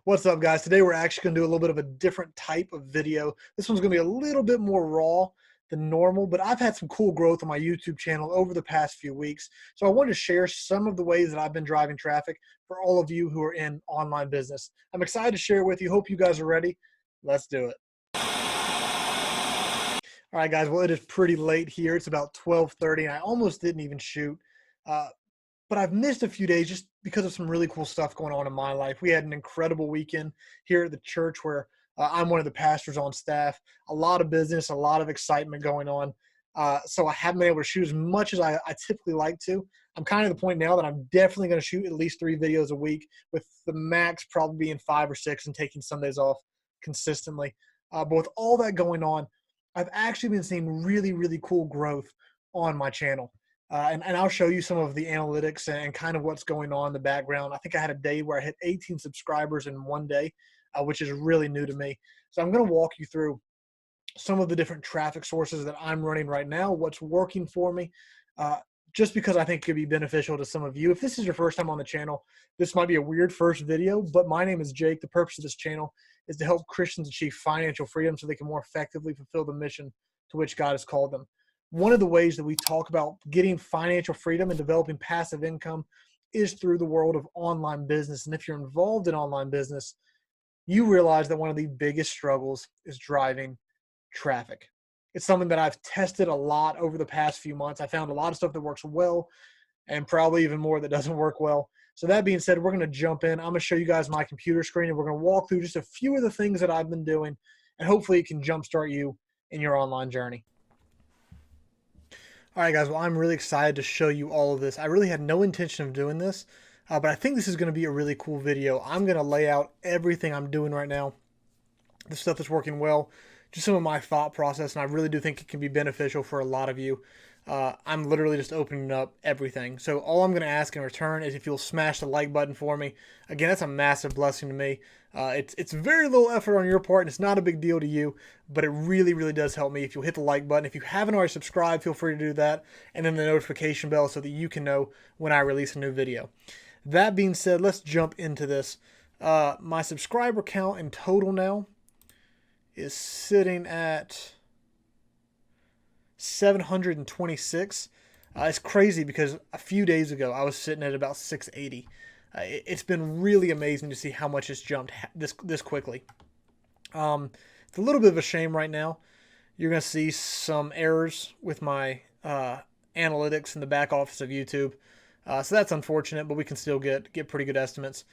What's up, guys? Today we're actually going to do a little bit of a different type of video. This one's going to be a little bit more raw than normal, but I've had some cool growth on my YouTube channel over the past few weeks. So I wanted to share some of the ways that I've been driving traffic for all of you who are in online business. I'm excited to share it with you. Hope you guys are ready. Let's do it. All right, guys. Well, it is pretty late here. It's about 12:30, and I almost didn't even shoot. Uh, but I've missed a few days just because of some really cool stuff going on in my life. We had an incredible weekend here at the church where I'm one of the pastors on staff. A lot of business, a lot of excitement going on. So I haven't been able to shoot as much as I typically like to. I'm kind of at the point now that I'm definitely going to shoot at least 3 videos a week, with the max probably being 5 or 6 and taking Sundays off consistently. But with all that going on, I've actually been seeing really, really cool growth on my channel. And I'll show you some of the analytics and kind of what's going on in the background. I think I had a day where I hit 18 subscribers in one day, which is really new to me. So I'm going to walk you through some of the different traffic sources that I'm running right now, what's working for me, just because I think it could be beneficial to some of you. If this is your first time on the channel, this might be a weird first video, but my name is Jake. The purpose of this channel is to help Christians achieve financial freedom so they can more effectively fulfill the mission to which God has called them. One of the ways that we talk about getting financial freedom and developing passive income is through the world of online business. And if you're involved in online business, you realize that one of the biggest struggles is driving traffic. It's something that I've tested a lot over the past few months. I found a lot of stuff that works well and probably even more that doesn't work well. So that being said, we're going to jump in. I'm going to show you guys my computer screen, and we're going to walk through just a few of the things that I've been doing, and hopefully it can jumpstart you in your online journey. All right, guys, well, I'm really excited to show you all of this. I really had no intention of doing this, but I think this is going to be a really cool video. I'm going to lay out everything I'm doing right now, the stuff that's working well, just some of my thought process, and I really do think it can be beneficial for a lot of you. I'm literally just opening up everything. So all I'm going to ask in return is if you'll smash the like button for me. Again, that's a massive blessing to me. It's very little effort on your part, and it's not a big deal to you, but it really, really does help me if you'll hit the like button. If you haven't already subscribed, feel free to do that, and then the notification bell so that you can know when I release a new video. That being said, let's jump into this. My subscriber count in total now is sitting at 726. It's crazy because a few days ago I was sitting at about 680. It's been really amazing to see how much it's jumped this quickly. It's a little bit of a shame right now. You're going to see some errors with my analytics in the back office of YouTube. So that's unfortunate, but we can still get pretty good estimates.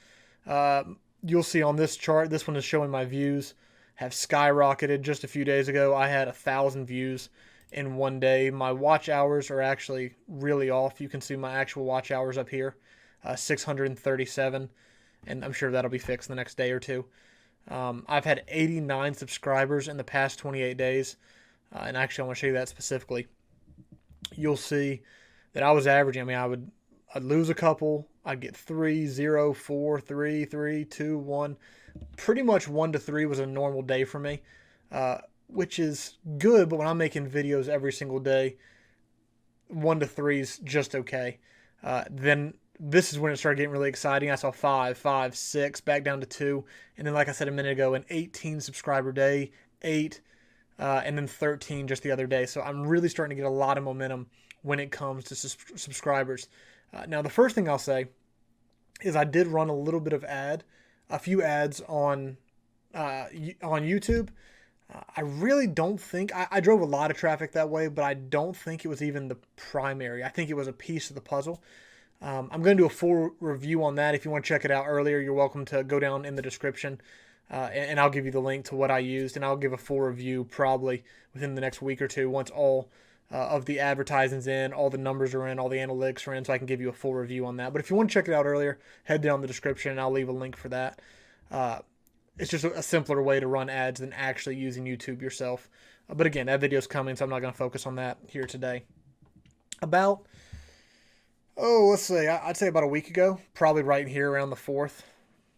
You'll see on this chart, this one is showing my views have skyrocketed. Just a few days ago, I had 1,000 views in one day. My watch hours are actually really off. You can see my actual watch hours up here, 637, and I'm sure that'll be fixed in the next day or two. I've had 89 subscribers in the past 28 days, and actually I want to show you that specifically. You'll see that I was averaging, I'd lose a couple, I'd get 3, 0, 4, 3, 3, 2, 1. Pretty much 1 to 3 was a normal day for me, which is good, but when I'm making videos every single day, 1 to 3 is just okay. Then this is when it started getting really exciting. I saw 5, 5, 6, back down to 2, and then, like I said a minute ago, an 18 subscriber day, 8, and then 13 just the other day. So I'm really starting to get a lot of momentum when it comes to subscribers. Now, the first thing I'll say is I did run a few ads on YouTube. I really don't think, I drove a lot of traffic that way, but I don't think it was even the primary. I think it was a piece of the puzzle. I'm going to do a full review on that. If you want to check it out earlier, you're welcome to go down in the description, and I'll give you the link to what I used, and I'll give a full review probably within the next week or two once all of the advertising's in, all the numbers are in, all the analytics are in, so I can give you a full review on that. But if you want to check it out earlier, head down in the description, and I'll leave a link for that. It's just a simpler way to run ads than actually using YouTube yourself. But again, that video's coming, so I'm not going to focus on that here today. I'd say about a week ago, probably right here around the 4th.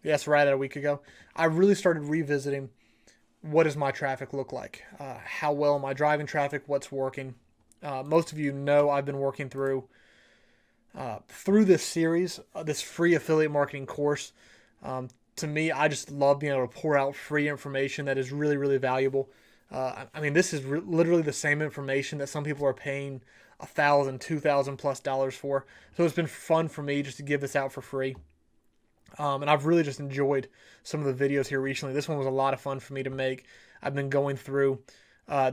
Yes, right at a week ago, I really started revisiting what does my traffic look like? How well am I driving traffic? What's working? Most of you know I've been working through this series, this free affiliate marketing course, to me, I just love being able to pour out free information that is really, really valuable. I mean, this is literally the same information that some people are paying $1,000, $2,000+ for. So it's been fun for me just to give this out for free. And I've really just enjoyed some of the videos here recently. This one was a lot of fun for me to make. I've been going through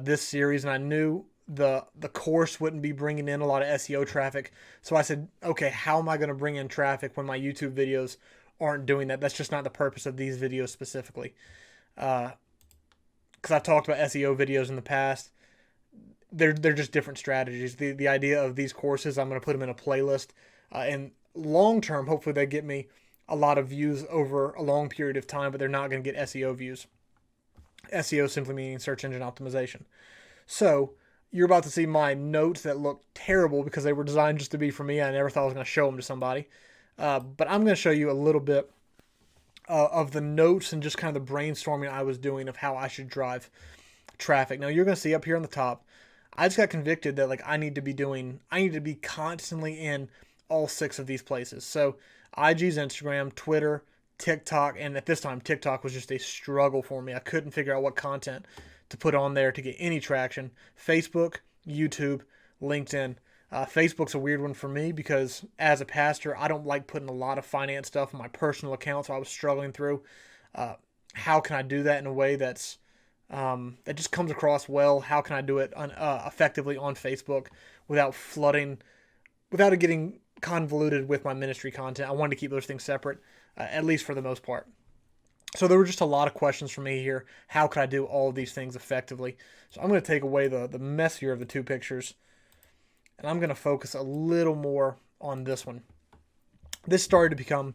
this series, and I knew the course wouldn't be bringing in a lot of SEO traffic. So I said, okay, how am I going to bring in traffic when my YouTube videos aren't doing that? That's just not the purpose of these videos specifically. Because I've talked about SEO videos in the past. They're just different strategies. The idea of these courses, I'm going to put them in a playlist. And long term, hopefully they get me a lot of views over a long period of time, but they're not going to get SEO views. SEO simply meaning search engine optimization. So you're about to see my notes that look terrible because they were designed just to be for me. I never thought I was going to show them to somebody. But I'm going to show you a little bit of the notes and just kind of the brainstorming I was doing of how I should drive traffic. Now you're going to see up here on the top, I just got convicted that I need to be constantly in all 6 of these places. So IG's Instagram, Twitter, TikTok, and at this time TikTok was just a struggle for me. I couldn't figure out what content to put on there to get any traction. Facebook, YouTube, LinkedIn. Facebook's a weird one for me because as a pastor, I don't like putting a lot of finance stuff on my personal account, so I was struggling through how can I do that in a way that's that just comes across well. How can I do it effectively on Facebook without it getting convoluted with my ministry content? I wanted to keep those things separate, at least for the most part. So there were just a lot of questions for me here. How could I do all of these things effectively? So I'm going to take away the messier of the 2 pictures, and I'm going to focus a little more on this one. This started to become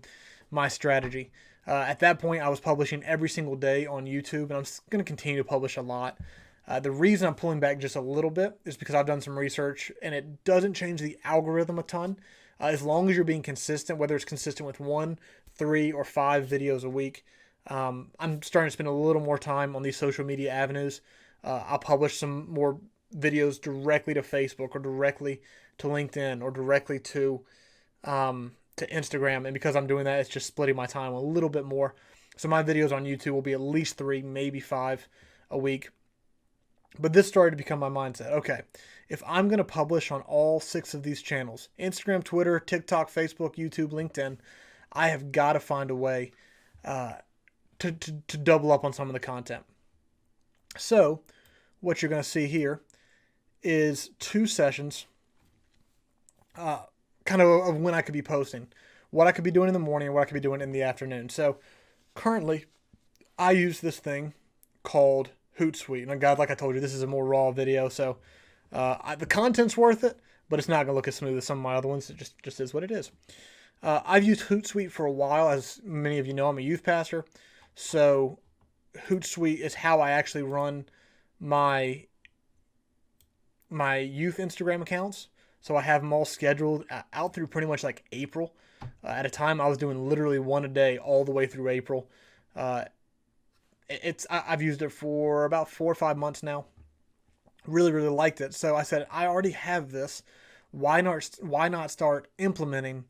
my strategy. At that point, I was publishing every single day on YouTube, and I'm going to continue to publish a lot. The reason I'm pulling back just a little bit is because I've done some research, and it doesn't change the algorithm a ton. As long as you're being consistent, whether it's consistent with 1, 3, or 5 videos a week. I'm starting to spend a little more time on these social media avenues. I'll publish some more videos directly to Facebook or directly to LinkedIn or directly to Instagram. And because I'm doing that, it's just splitting my time a little bit more. So my videos on YouTube will be at least 3, maybe 5 a week. But this started to become my mindset. Okay, if I'm going to publish on all 6 of these channels, Instagram, Twitter, TikTok, Facebook, YouTube, LinkedIn, I have got to find a way to double up on some of the content. So what you're going to see here is 2 sessions kind of when I could be posting, what I could be doing in the morning and what I could be doing in the afternoon. So currently I use this thing called Hootsuite. And God, like I told you, this is a more raw video, so the content's worth it, but it's not going to look as smooth as some of my other ones. It just is what it is. I've used Hootsuite for a while. As many of you know, I'm a youth pastor, so Hootsuite is how I actually run my youth Instagram accounts. So I have them all scheduled out through pretty much April. At a time, I was doing literally 1 a day all the way through April. I've used it for about 4 or 5 months now. Really, really liked it. So I said, I already have this. Why not start implementing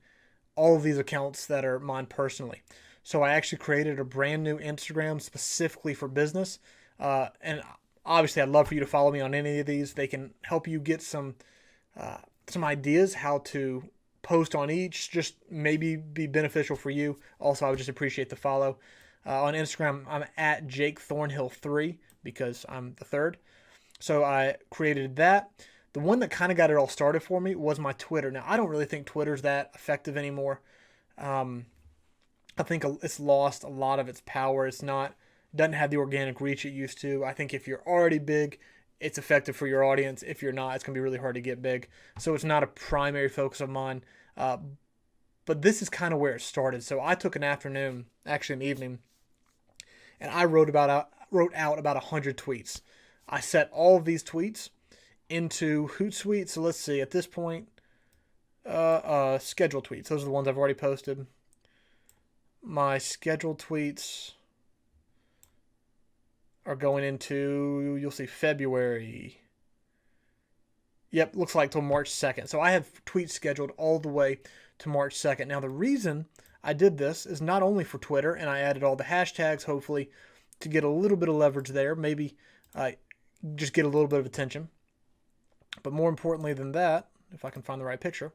all of these accounts that are mine personally? So I actually created a brand new Instagram specifically for business. And obviously, I'd love for you to follow me on any of these. They can help you get some ideas how to post on each, just maybe be beneficial for you. Also, I would just appreciate the follow. On Instagram, I'm at Jake Thornhill 3 because I'm the 3rd. So I created that. The one that kind of got it all started for me was my Twitter. Now, I don't really think Twitter's that effective anymore. I think it's lost a lot of its power. Doesn't have the organic reach it used to. I think if you're already big, it's effective for your audience. If you're not, it's going to be really hard to get big. So it's not a primary focus of mine. But this is kind of where it started. So I took an afternoon, actually an evening, and I wrote out about 100 tweets. I set all of these tweets into Hootsuite. So let's see, at this point, scheduled tweets. Those are the ones I've already posted. My scheduled tweets are going into, you'll see, February. Yep, looks like till March 2nd. So I have tweets scheduled all the way to March 2nd. Now, the reason I did this is not only for Twitter, and I added all the hashtags, hopefully, to get a little bit of leverage there, maybe just get a little bit of attention. But more importantly than that, if I can find the right picture,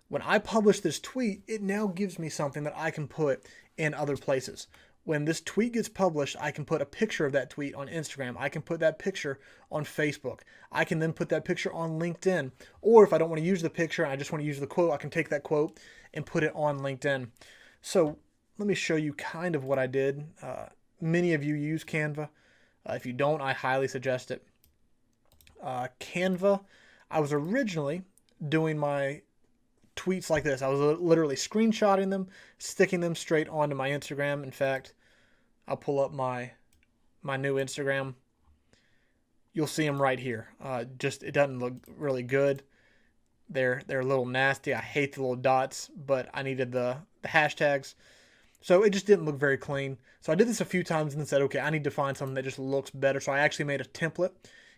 when I publish this tweet, it now gives me something that I can put in other places. When this tweet gets published, I can put a picture of that tweet on Instagram. I can put that picture on Facebook. I can then put that picture on LinkedIn. Or if I don't want to use the picture, I just want to use the quote, I can take that quote and put it on LinkedIn. So let me show you kind of what I did. Many of you use Canva. If you don't, I highly suggest it. Canva, I was originally doing my tweets like this. I was literally screenshotting them, sticking them straight onto my Instagram. In fact, I'll pull up my new Instagram. You'll see them right here. Just it doesn't look really good. They're a little nasty. I hate the little dots, but I needed the hashtags. So it just didn't look very clean. So I did this a few times and then said, okay, I need to find something that just looks better. So I actually made a template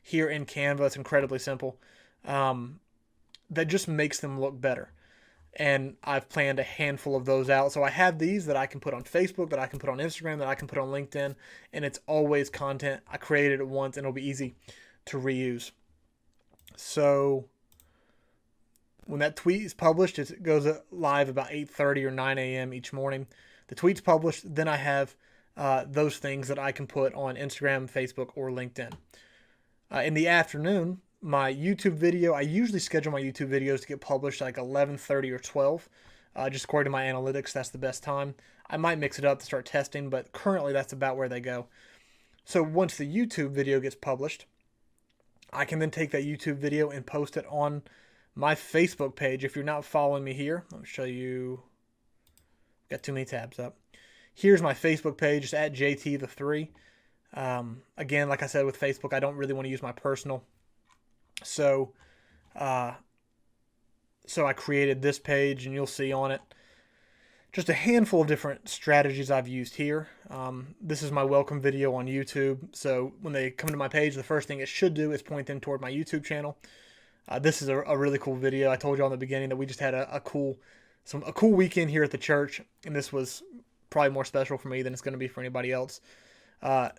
here in Canva. It's incredibly simple. That just makes them look better. And I've planned a handful of those out. So I have these that I can put on Facebook, that I can put on Instagram, that I can put on LinkedIn, and it's always content. I created it once, and it'll be easy to reuse. So when that tweet is published, it goes live about 8:30 or 9 a.m. each morning. The tweet's published, then I have those things that I can put on Instagram, Facebook, or LinkedIn. In the afternoon, my YouTube video, I usually schedule my YouTube videos to get published like 11:30 or 12. Just according to my analytics, that's the best time. I might mix it up to start testing, but currently that's about where they go. So once the YouTube video gets published, I can then take that YouTube video and post it on my Facebook page. If you're not following me here, let me show you. Got too many tabs up. Here's my Facebook page. It's at JT3. Again, like I said with Facebook, I don't really want to use my personal. So I created this page, and you'll see on it just a handful of different strategies I've used here. This is my welcome video on YouTube. So when they come to my page, the first thing it should do is point them toward my YouTube channel. This is a really cool video. I told you on the beginning that we just had a cool weekend here at the church, and this was probably more special for me than it's going to be for anybody else.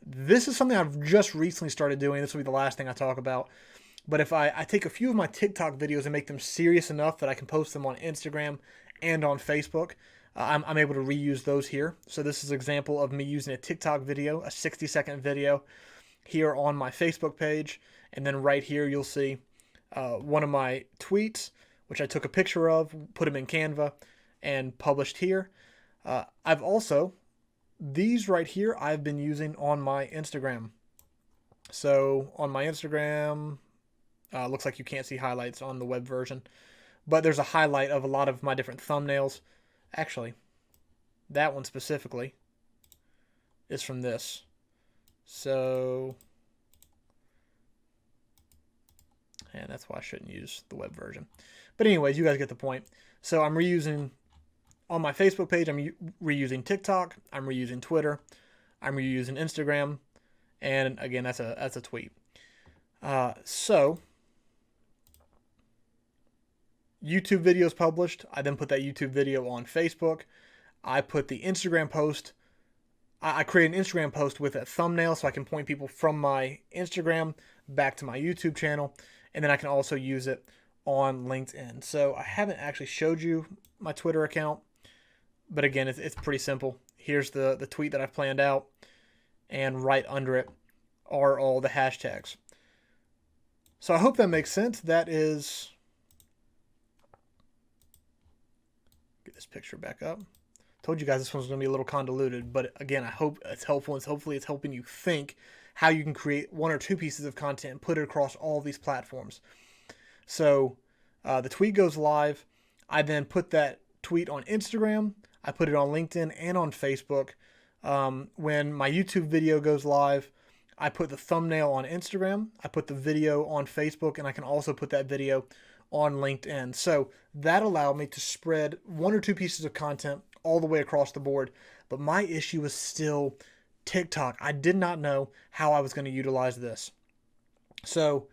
This is something I've just recently started doing. This will be the last thing I talk about. But if I take a few of my TikTok videos and make them serious enough that I can post them on Instagram and on Facebook, I'm able to reuse those here. So this is an example of me using a TikTok video, a 60-second video here on my Facebook page. And then right here you'll see one of my tweets, which I took a picture of, put them in Canva, and published here. I've also, these right here, I've been using on my Instagram. So on my Instagram, looks like you can't see highlights on the web version, but there's a highlight of a lot of my different thumbnails. Actually, that one specifically is from this. So, and that's why I shouldn't use the web version. But anyways, you guys get the point. So I'm reusing, on my Facebook page, I'm reusing TikTok, I'm reusing Twitter, I'm reusing Instagram, and again, that's a tweet. So YouTube video is published. I then put that YouTube video on Facebook. I put the Instagram post. I create an Instagram post with a thumbnail so I can point people from my Instagram back to my YouTube channel. And then I can also use it on LinkedIn. So I haven't actually showed you my Twitter account. But again, it's pretty simple. Here's the tweet that I've planned out. And right under it are all the hashtags. So I hope that makes sense. That is... Get this picture back up. Told you guys this one's going to be a little convoluted, but again, I hope it's helpful, and hopefully it's helping you think how you can create one or two pieces of content and put it across all of these platforms. So the tweet goes live. I then put that tweet on Instagram. I put it on LinkedIn and on Facebook. When my YouTube video goes live, I put the thumbnail on Instagram. I put the video on Facebook, and I can also put that video on LinkedIn. So that allowed me to spread one or two pieces of content all the way across the board. But my issue was still TikTok. I did not know how I was going to utilize this. So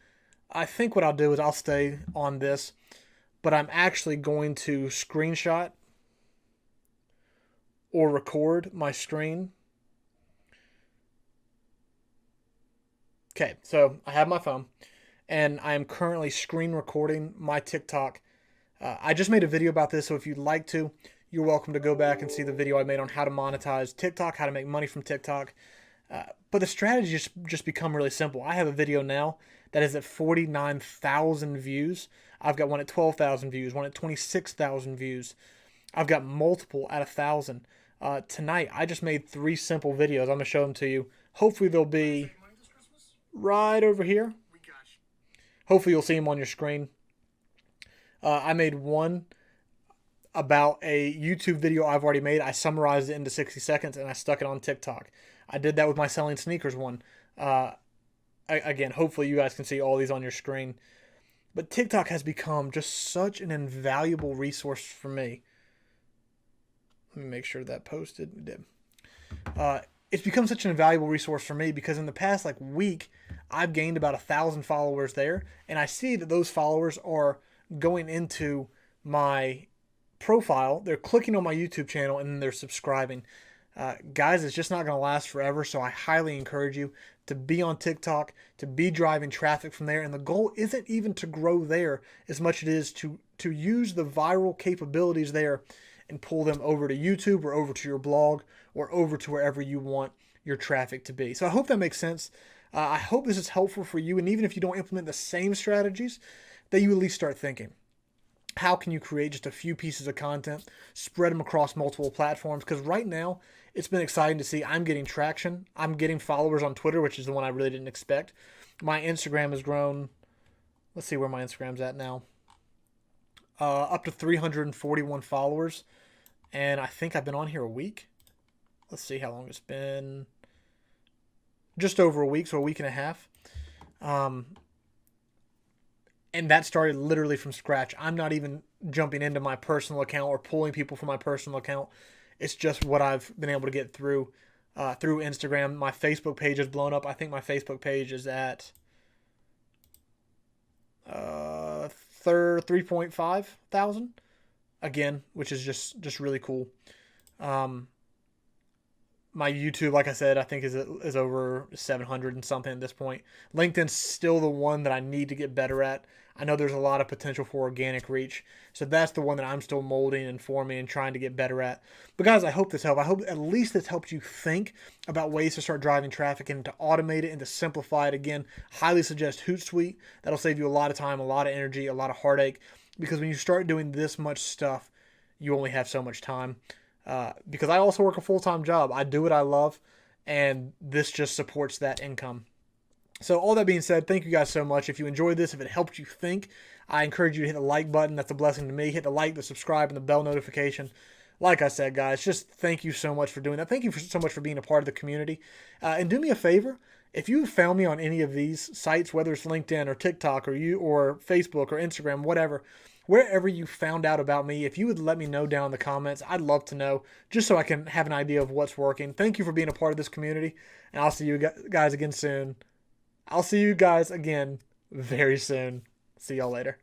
I think what I'll do is I'll stay on this, but I'm actually going to screenshot or record my screen. Okay, so I have my phone and I am currently screen recording my TikTok. I just made a video about this, so if you'd like to, you're welcome to go back and see the video I made on how to monetize TikTok, how to make money from TikTok. But the strategy just become really simple. I have a video now that is at 49,000 views. I've got one at 12,000 views, one at 26,000 views. I've got multiple at 1,000. Tonight, I just made 3 simple videos. I'm going to show them to you. Hopefully, they'll be right over here. Hopefully, you'll see them on your screen. I made one about a YouTube video I've already made. I summarized it into 60 seconds and I stuck it on TikTok. I did that with my selling sneakers one. Again, hopefully you guys can see all these on your screen. But TikTok has become just such an invaluable resource for me. Let me make sure that posted. It did. It's become such an invaluable resource for me because in the past week, I've gained about 1,000 followers there. And I see that those followers are going into my profile, they're clicking on my YouTube channel, and then they're subscribing. Guys, it's just not going to last forever, so I highly encourage you to be on TikTok, to be driving traffic from there. And the goal isn't even to grow there as much as it is to use the viral capabilities there and pull them over to YouTube or over to your blog or over to wherever you want your traffic to be. So I hope that makes sense. I hope this is helpful for you. And even if you don't implement the same strategies, that you at least start thinking, how can you create just a few pieces of content, spread them across multiple platforms? Because right now, it's been exciting to see I'm getting traction. I'm getting followers on Twitter, which is the one I really didn't expect. My Instagram has grown. Let's see where my Instagram's at now. Up to 341 followers. And I think I've been on here a week. Let's see how long it's been. Just over a week, so a week and a half. And that started literally from scratch. I'm not even jumping into my personal account or pulling people from my personal account. It's just what I've been able to get through Instagram. My Facebook page has blown up. I think my Facebook page is at 3.5 thousand again, which is just really cool. My YouTube, like I said, I think is over 700 and something at this point. LinkedIn's still the one that I need to get better at. I know there's a lot of potential for organic reach. So that's the one that I'm still molding and forming and trying to get better at. But guys, I hope this helped. I hope at least this helped you think about ways to start driving traffic and to automate it and to simplify it. Again, highly suggest Hootsuite. That'll save you a lot of time, a lot of energy, a lot of heartache. Because when you start doing this much stuff, you only have so much time. Because I also work a full-time job. I do what I love, and this just supports that income. So all that being said, thank you guys so much. If you enjoyed this, if it helped you think, I encourage you to hit the like button. That's a blessing to me. Hit the like, the subscribe, and the bell notification. Like I said, guys, just thank you so much for doing that. Thank you so much for being a part of the community. And do me a favor. If you found me on any of these sites, whether it's LinkedIn or TikTok or Facebook or Instagram, whatever, wherever you found out about me, if you would let me know down in the comments, I'd love to know, just so I can have an idea of what's working. Thank you for being a part of this community, and I'll see you guys again soon. I'll see you guys again very soon. See y'all later.